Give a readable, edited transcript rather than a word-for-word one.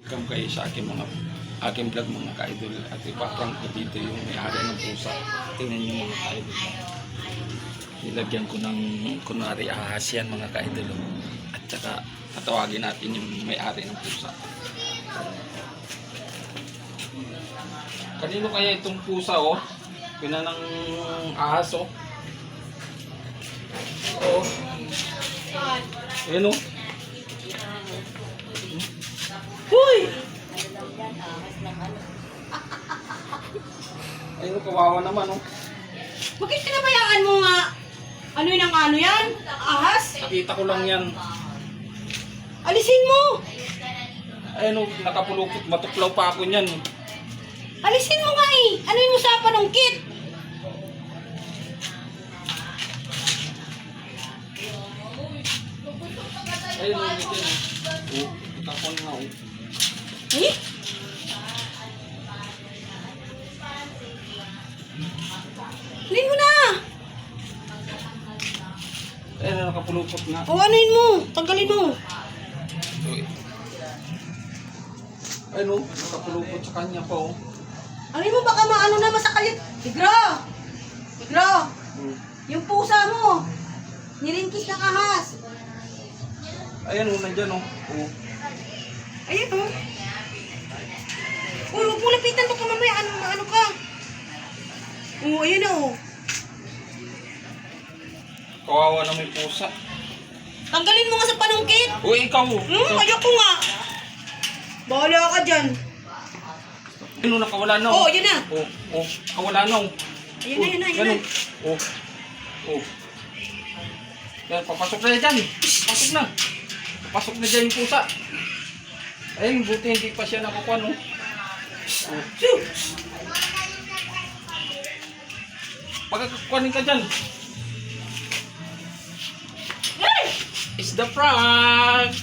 Welcome kayo sa aking vlog mga ka-idol. At ipaprank ko dito yung may-ari ng pusa. Tingnan nyo mga ka-idol. Nilagyan ko ng kunwari ahas yan mga ka-idol. At saka tatawagin natin yung may-ari ng pusa. Kanino kaya itong pusa oh? Pinanang ahas oh. Oo. Ayan oh. Huy! Ayun, kawawa naman, oh. Bakit pinabayaan mo nga? Ano yun ang ano yan? Ahas? Nakita ko lang yan. Alisin mo! Ayun, oh, nakapulupot. Matuklaw pa ako niyan. Alisin mo nga eh! Ano yun mo sa panungkit? Ayun, oh, dito yan. Oh, itakon nga, oh. Eh? Alin mo na! Ayun, nakapulupot nga. O ano yun mo? Tanggalin mo. Ayun, oh, nakapulupot sa kanya pa, oh. Ano yun mo? Baka maano na masakal yun. Tigro! Tigro! Yung pusa mo! Nilingkis ng ahas. Ayun, oh, nandyan, oh. Oh. Ayan o. Uy, huwag mo lapitan. Baka mamaya ano ka. Oo, ayan o. Kawawa na may pusa. Tanggalin mo nga sa panungkit. Uy, ikaw, oh. Ayoko nga. Bahala ka dyan. Ayun, oh, nakawala na, oh. Oo, yun na. Oh, oh, nakawala na, oh. Ayan na, ayan na. Oh, oh. Yan, papasok na dyan. Pasok na. Papasok na dyan yung pusa. Ayun, buti hindi pa siya nakukuha, no? Oh. Pagkakukuhanin ka dyan. It's the prank!